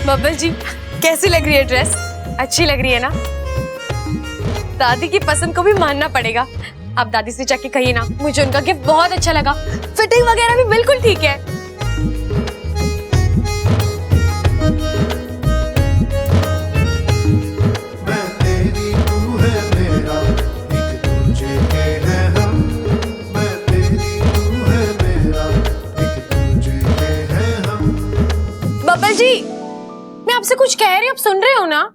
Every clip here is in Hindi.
बब्बल जी, कैसी लग रही है ड्रेस? अच्छी लग रही है ना? दादी की पसंद को भी मानना पड़ेगा। आप दादी से जाके कहिए ना, मुझे उनका गिफ्ट बहुत अच्छा लगा। फिटिंग वगैरह भी बिल्कुल ठीक है। बब्बल जी, मैं आपसे कुछ कह रही हूँ, आप सुन रहे हो ना?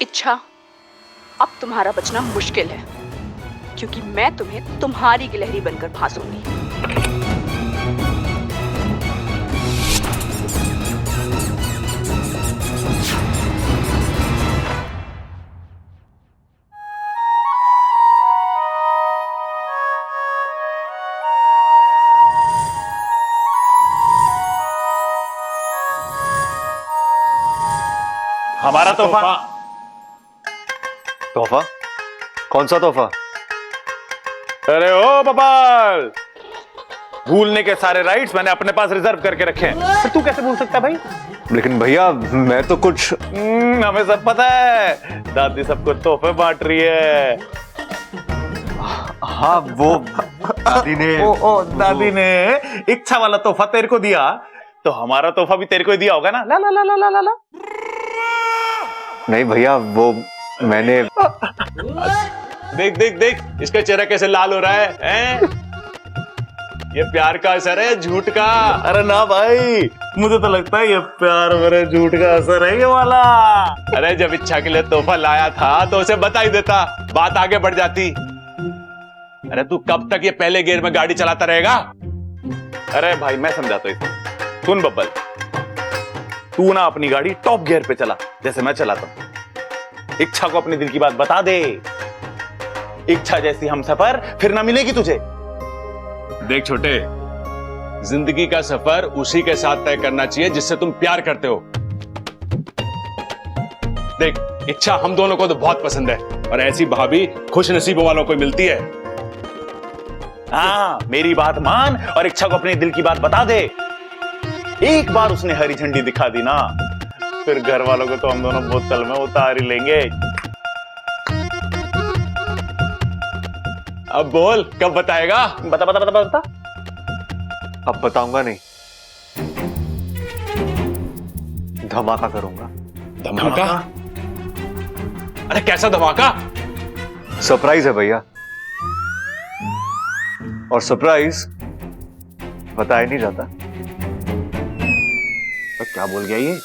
इच्छा, अब तुम्हारा बचना मुश्किल है, क्योंकि मैं तुम्हें तुम्हारी गिलहरी बनकर फांसूंगी। हमारा तोहफा। तोहफा? कौन सा तोहफा? अरे ओ बबाल, भूलने के सारे राइट्स मैंने अपने पास रिजर्व करके रखे हैं। तो तू कैसे भूल सकता है भाई? लेकिन भैया मैं तो कुछ हमें सब पता है, दादी सबको तोहफे बांट रही है। हाँ वो दादी ने दादी ने इच्छा वाला तोहफा तेरे को दिया, तो हमारा तोहफा भी तेरे को ही दिया होगा ना? ला ला ला ला ला ला ला। नहीं भैया, वो मैंने देख देख देख, इसका चेहरा कैसे लाल हो रहा है, हैं? ये प्यार का असर है, झूठ का? अरे ना भाई, मुझे तो लगता है ये प्यार मेरे झूठ का असर है ये वाला। अरे जब इच्छा के लिए तोहफा लाया था तो उसे बता ही देता, बात आगे बढ़ जाती। अरे तू कब तक ये पहले गियर में गाड़ी चलाता रहेगा? अरे भाई मैं समझाता हूँ इसे। सुन बब्बल, तू ना अपनी गाड़ी टॉप गियर पे चला जैसे मैं चलाता हूं। इच्छा को अपने दिल की बात बता दे। इच्छा जैसी हमसफर फिर ना मिलेगी तुझे। देख छोटे, जिंदगी का सफर उसी के साथ तय करना चाहिए जिससे तुम प्यार करते हो। देख, इच्छा हम दोनों को तो बहुत पसंद है, और ऐसी भाभी खुश नसीबों वालों को मिलती है। हाँ, मेरी बात मान और इच्छा को अपने दिल की बात बता दे। एक बार उसने हरी झंडी दिखा दी ना, फिर घर वालों को तो हम दोनों बोतल में उतार ही लेंगे। अब बोल, कब बताएगा? बता बता बता बता। अब बताऊंगा नहीं, धमाका करूंगा। धमाका? अरे कैसा धमाका? सरप्राइज है भैया, और सरप्राइज बताया नहीं जाता। तो क्या बोल गया ये?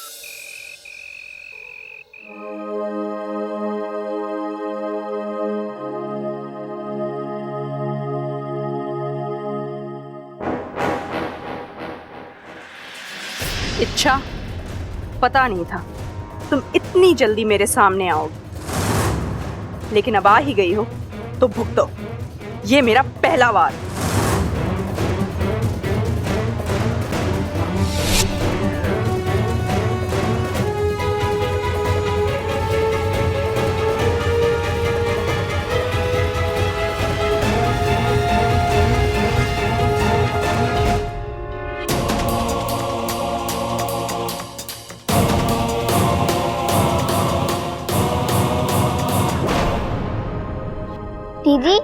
इच्छा, पता नहीं था तुम इतनी जल्दी मेरे सामने आओगे, लेकिन अब आ ही गई हो तो भुगतो। ये मेरा पहला वार। दीदी,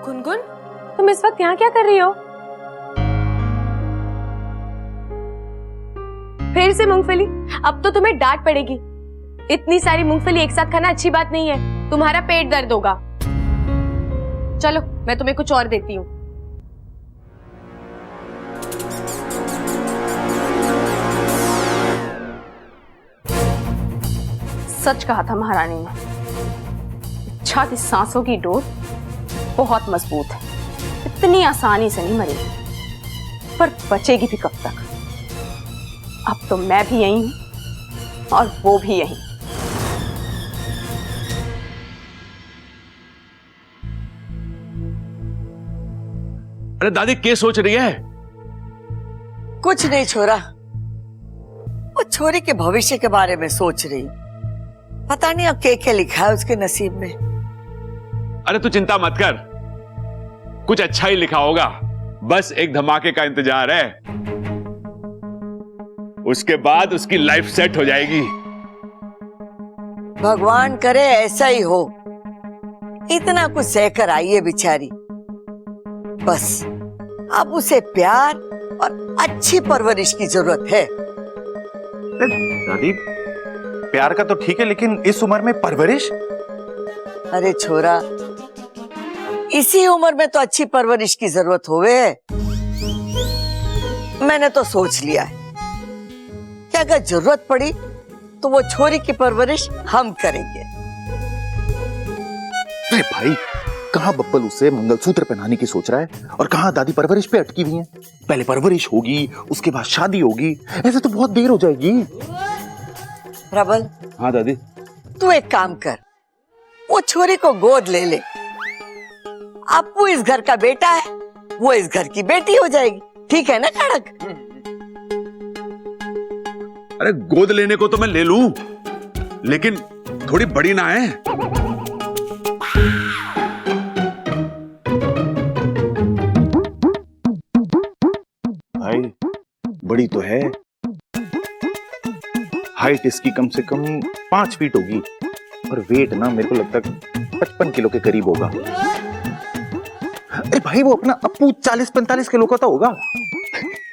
गुनगुन, तुम इस वक्त यहाँ क्या कर रही हो? फिर से मूंगफली? अब तो तुम्हें डांट पड़ेगी। इतनी सारी मूंगफली एक साथ खाना अच्छी बात नहीं है, तुम्हारा पेट दर्द होगा। चलो, मैं तुम्हें कुछ और देती हूँ। सच कहा था महारानी ने, इच्छा की सांसों की डोर बहुत मजबूत है, इतनी आसानी से नहीं मरेगी, पर बचेगी भी कब तक? अब तो मैं भी यही हूं और वो भी यही। अरे दादी क्या सोच रही है? कुछ नहीं छोरा, वो छोरी के भविष्य के बारे में सोच रही। पता नहीं अब क्या लिखा है उसके नसीब में। अरे तू चिंता मत कर, कुछ अच्छा ही लिखा होगा, बस एक धमाके का इंतजार है। उसके बाद उसकी लाइफ सेट हो जाएगी। भगवान करे ऐसा ही हो। इतना कुछ सहकर आई है बेचारी, बस अब उसे प्यार और अच्छी परवरिश की जरूरत है। दादी, प्यार का तो ठीक है, लेकिन इस उम्र में परवरिश? अरे छोरा, इसी उम्र में तो अच्छी परवरिश की जरूरत होवे है। मैंने तो सोच लिया है कि अगर जरूरत पड़ी तो वो छोरी की परवरिश हम करेंगे। अरे भाई, कहाँ बब्बल उसे मंगलसूत्र पहनाने की सोच रहा है और कहाँ दादी परवरिश पे अटकी हुई है। पहले परवरिश होगी, उसके बाद शादी होगी, ऐसे तो बहुत देर हो जाएगी। प्रबल, हाँ दादी। तू एक काम कर, वो छोरी को गोद ले ले। अब वो इस घर का बेटा है, वो इस घर की बेटी हो जाएगी। ठीक है ना खड़क? अरे गोद लेने को तो मैं ले लूं, लेकिन थोड़ी बड़ी ना है। भाई बड़ी तो है, हाइट इसकी कम से कम 5 फीट होगी और वेट ना मेरे को लगता है 55 किलो के करीब होगा। अरे भाई, वो अपना अप्पू 40-45 किलो का तो होगा।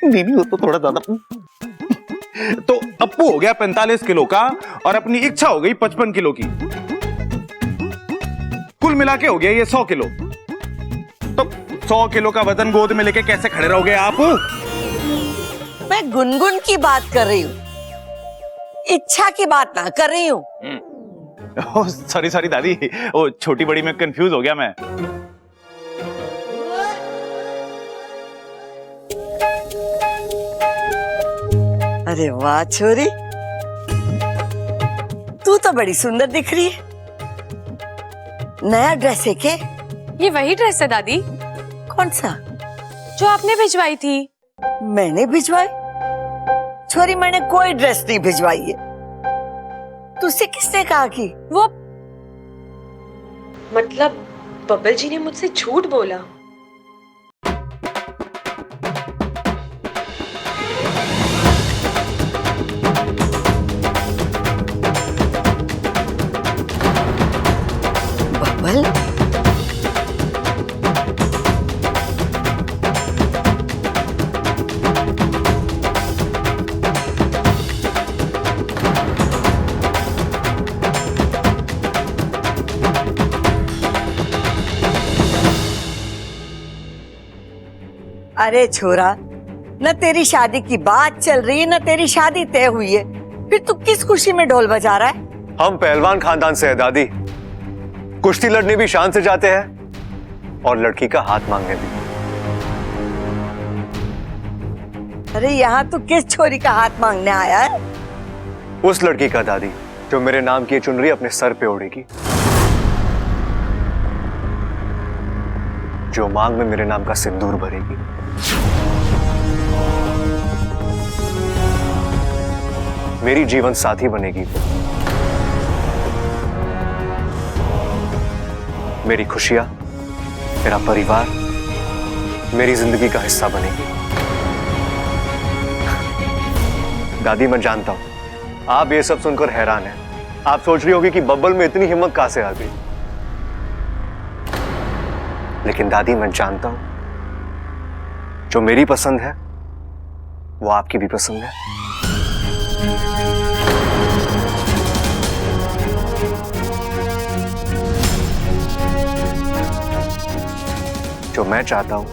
नहीं, वो तो थोड़ा ज्यादा। तो अप्पू हो गया 45 किलो का और अपनी इच्छा हो गई 55 किलो की। कुल मिला के हो गया ये 100 किलो। तो 100 किलो का वजन गोद में लेके कैसे खड़े रहोगे आप? मैं गुनगुन की बात कर रही हूँ, इच्छा की बात ना कर रही हूँ। सॉरी दादी, वो छोटी बड़ी में कंफ्यूज हो गया मैं। अरे वाह छोरी, तू तो बड़ी सुंदर दिख रही है। नया ड्रेस है के? ये वही ड्रेस है दादी कौन सा? जो आपने भिजवाई थी। मैंने भिजवाई? छोरी, मैंने कोई ड्रेस नहीं भिजवाई है। तुझसे किसने कहा कि? वो मतलब बब्बल जी ने मुझसे झूठ बोला। बब्बल, अरे छोरा, न तेरी शादी की बात चल रही है, न तेरी शादी तय हुई है, फिर तू किस खुशी में ढोल बजा रहा है? हम पहलवान खानदान से है दादी, कुश्ती लड़ने भी शान से जाते हैं और लड़की का हाथ मांगने भी। अरे यहाँ तू किस छोरी का हाथ मांगने आया है? उस लड़की का दादी जो मेरे नाम की चुनरी अपने सर पे ओढ़ेगी, जो मांग में मेरे नाम का सिंदूर भरेगी। मेरी जीवन साथी बनेगी वो, मेरी खुशियां, मेरा परिवार, मेरी जिंदगी का हिस्सा बनेगी। दादी, मैं जानता हूं आप ये सब सुनकर हैरान हैं। आप सोच रही होगी कि बब्बल में इतनी हिम्मत कहां से आ गई, लेकिन दादी मैं जानता हूं जो मेरी पसंद है वो आपकी भी पसंद है। जो मैं चाहता हूं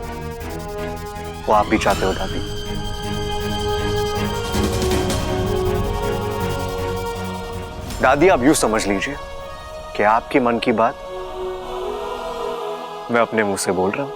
वो आप भी चाहते हो दादी। दादी, आप यूं समझ लीजिए कि आपके मन की बात मैं अपने मुंह से बोल रहा हूं।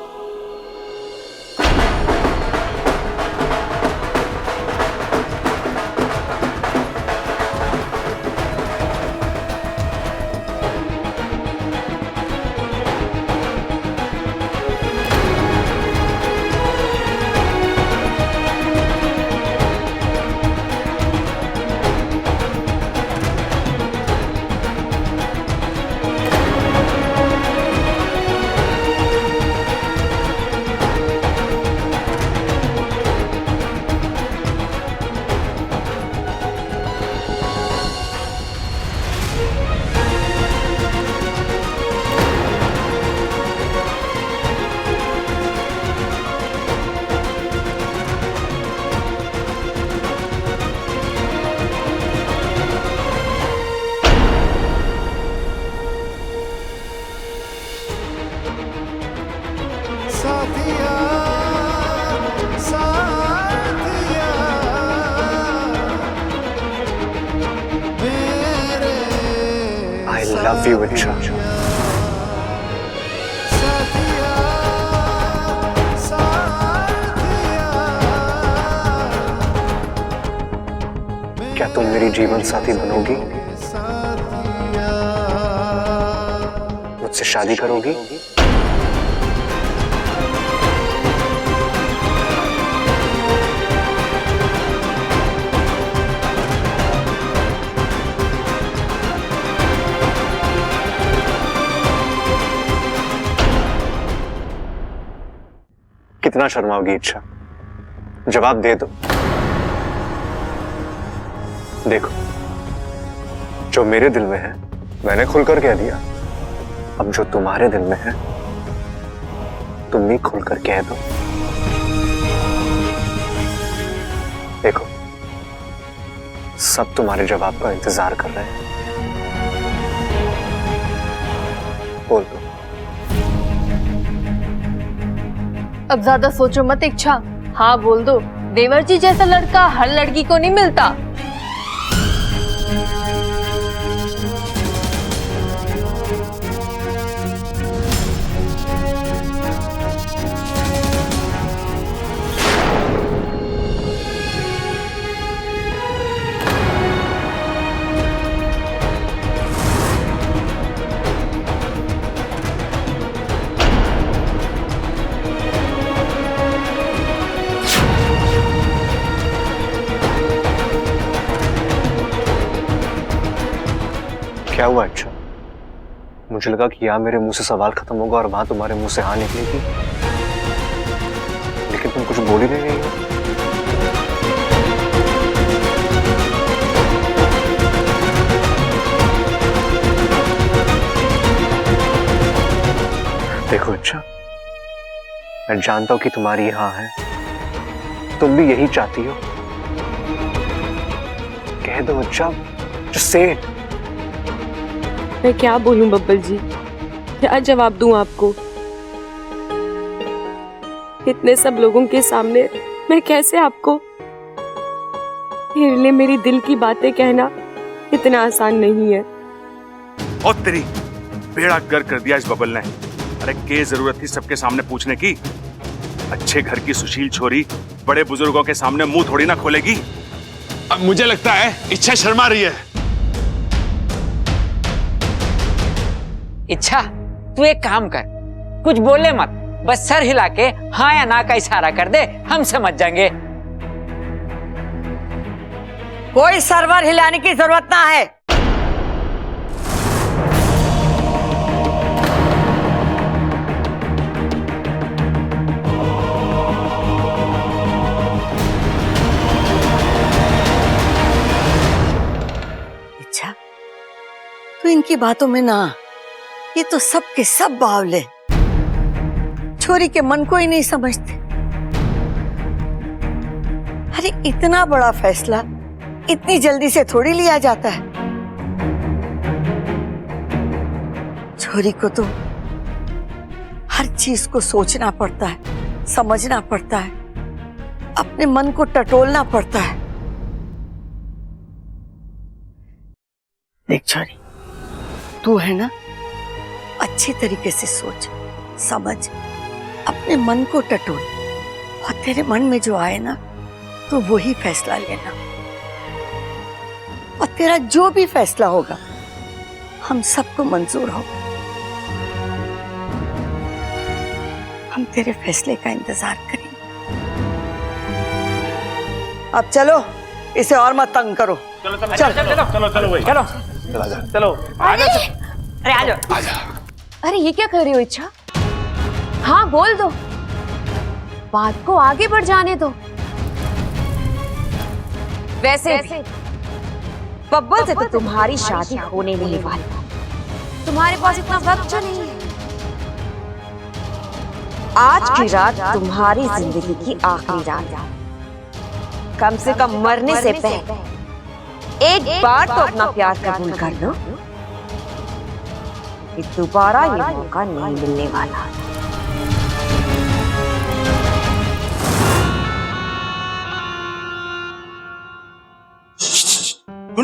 I love you, इच्छा। क्या तुम मेरी जीवन साथी बनोगी? मुझसे शादी करोगी? कितना शर्माओगी इच्छा? जवाब दे दो। देखो, जो मेरे दिल में है मैंने खुलकर कह दिया। अब जो तुम्हारे दिल में है तुम भी खुलकर कह दो। देखो, सब तुम्हारे जवाब का इंतजार कर रहे हैं। बोल दो। अब ज्यादा सोचो मत इच्छा, हाँ बोल दो। देवर जी जैसा लड़का हर लड़की को नहीं मिलता। क्या हुआ अच्छा? मुझे लगा कि यहाँ मेरे मुंह से सवाल खत्म होगा और वहां तुम्हारे मुंह से हाँ निकलेगी, लेकिन तुम कुछ बोल ही नहीं रही हो। देखो अच्छा, मैं जानता हूं कि तुम्हारी हाँ है, तुम भी यही चाहती हो। कह दो अच्छा, just say it। मैं क्या बोलूं बब्बल जी, क्या जवाब दूं आपको? इतने सब लोगों के सामने मैं कैसे आपको? मेरे लिए मेरी दिल की बातें कहना इतना आसान नहीं है। और तेरी बेड़ा गर्क कर दिया इस बबल ने। अरे के जरूरत थी सबके सामने पूछने की? अच्छे घर की सुशील छोरी बड़े बुजुर्गों के सामने मुंह थोड़ी ना खोलेगी। अब मुझे लगता है इच्छा शर्मा रही है। इच्छा, तू एक काम कर, कुछ बोले मत, बस सर हिला के हाँ या ना का इशारा कर दे, हम समझ जाएंगे। कोई सर्वर हिलाने की जरूरत ना है। अच्छा, तो इनकी बातों में ना, ये तो सब के सब बावले, छोरी के मन को ही नहीं समझते। अरे इतना बड़ा फैसला इतनी जल्दी से थोड़ी लिया जाता है। छोरी को तो हर चीज को सोचना पड़ता है, समझना पड़ता है, अपने मन को टटोलना पड़ता है। देख छोरी, तू है ना, अच्छी तरीके से सोच, समझ, अपने मन को टटोल, और तेरे मन में जो आए ना तो वही फैसला लेना। और तेरा जो भी फैसला होगा हम सबको मंजूर होगा। हम तेरे फैसले का इंतजार करेंगे। अब चलो, इसे और मत तंग करो। चलो चलो चलो चलो चलो चलो भाई, चलो चलो अरे आ जाओ। अरे ये क्या कर रही हो इच्छा? हाँ बोल दो, बात को आगे बढ़ जाने दो। वैसे बब्बल से तो तुम्हारी शादी होने नहीं वाली, तुम्हारे पास इतना वक्त जो नहीं है। आज की रात तुम्हारी जिंदगी की आखिरी रात, कम से कम मरने से पहले एक बार तो अपना प्यार कबूल कर लो। दोबारा ये मौका नहीं मिलने वाला।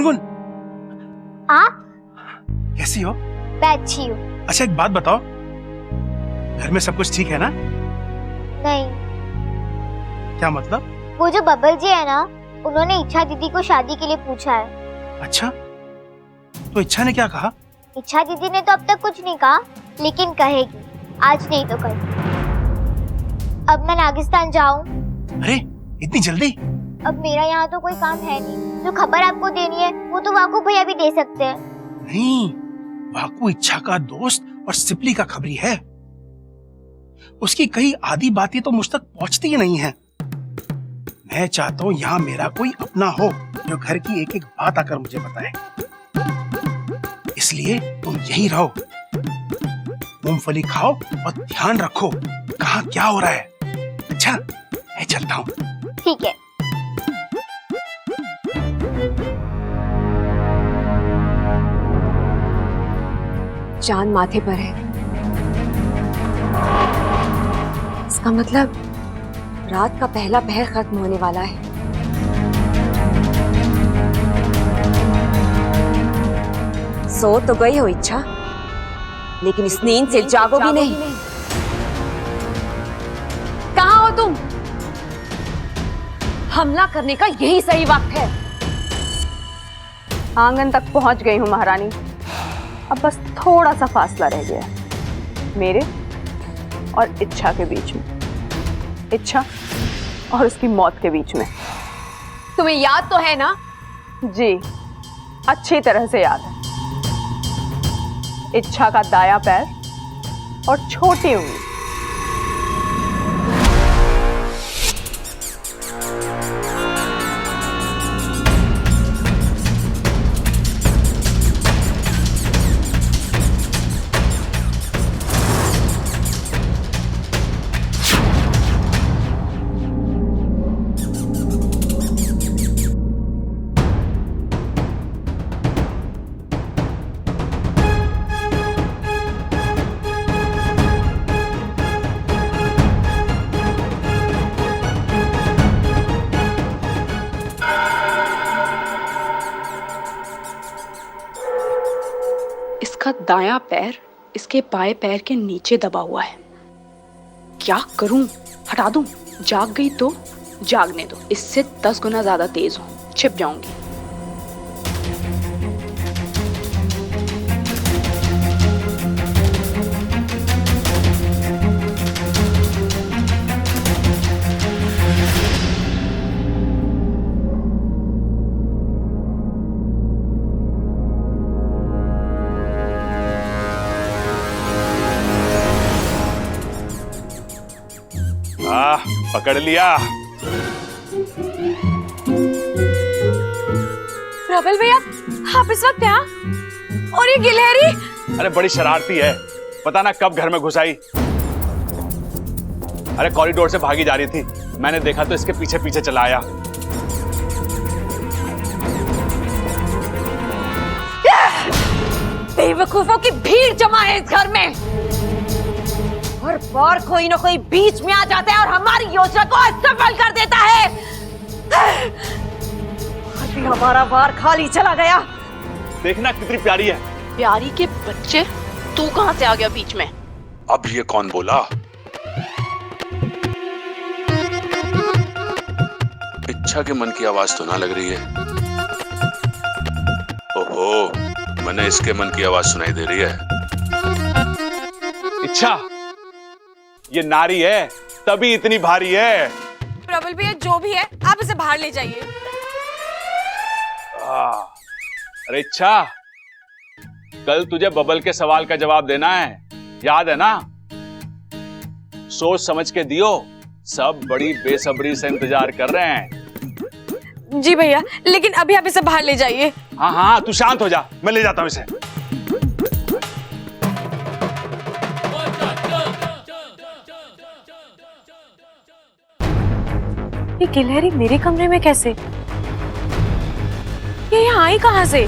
गुनगुन, आप? कैसी हो? मैं अच्छी हूँ। अच्छा एक बात बताओ, घर में सब कुछ ठीक है ना? नहीं, क्या मतलब? वो जो बबल जी है ना, उन्होंने इच्छा दीदी को शादी के लिए पूछा है। अच्छा, तो इच्छा ने क्या कहा? इच्छा दीदी ने तो अब तक कुछ नहीं कहा, लेकिन कहेगी, आज नहीं तो कल। अब मैं नागिस्तान जाऊं? अरे इतनी जल्दी? अब मेरा यहाँ तो कोई काम है नहीं। जो खबर आपको देनी है वो तो वाकू भैया भी दे सकते हैं। नहीं, वाकू इच्छा का दोस्त और सिपली का खबरी है। उसकी कई आधी बातें तो मुझ तक पहुंचती ही नहीं है। मैं चाहता हूँ यहाँ मेरा कोई अपना हो जो घर की एक एक बात आकर मुझे बताए। इसलिए तुम यहीं रहो, मूंगफली खाओ और ध्यान रखो कहाँ क्या हो रहा है। अच्छा, मैं चलता हूँ। ठीक है। चांद माथे पर है, इसका मतलब रात का पहला पहर खत्म होने वाला है। सो तो गई हो इच्छा, लेकिन इस नींद से जागो भी नहीं। कहाँ हो तुम? हमला करने का यही सही वक्त है। आंगन तक पहुंच गई हूँ महारानी। अब बस थोड़ा सा फासला रह गया है मेरे और इच्छा के बीच में, इच्छा और उसकी मौत के बीच में। तुम्हें याद तो है ना? जी, अच्छी तरह से याद है। इच्छा का दायां पैर और छोटी उंगली। इसका दायां पैर इसके बाएं पैर के नीचे दबा हुआ है। क्या करूं? हटा दूं? जाग गई तो जागने दो, इससे 10 गुना ज्यादा तेज हूं, छिप जाऊंगी। पकड़ लिया। प्रबल भैया, आप इस वक्त यहाँ? और ये गिलहरी? अरे बड़ी शरारती है, पता ना कब घर में घुस आई। अरे कॉरिडोर से भागी जा रही थी, मैंने देखा तो इसके पीछे पीछे चला आया। बेवकूफों की भीड़ जमा है इस घर में। हर बार कोई ना कोई बीच में आ जाता है और हमारी योजना को असफल कर देता है। अभी हमारा बार खाली चला गया। देखना कितनी प्यारी है। प्यारी के बच्चे, तू कहां से आ गया बीच में? अब ये कौन बोला? इच्छा के मन की आवाज तो ना लग रही है। ओहो, मैंने इसके मन की आवाज सुनाई दे रही है। इच्छा, ये नारी है तभी इतनी भारी है। प्रबल भैया, जो भी है आप इसे बाहर ले जाइए। अरे इच्छा, कल तुझे बबल के सवाल का जवाब देना है, याद है ना? सोच समझ के दियो, सब बड़ी बेसब्री से इंतजार कर रहे हैं। जी भैया, लेकिन अभी आप इसे बाहर ले जाइए। हाँ हाँ, तू शांत हो जा, मैं ले जाता हूँ इसे। ये गिलहरी मेरे कमरे में कैसे? ये यहाँ आई कहाँ से?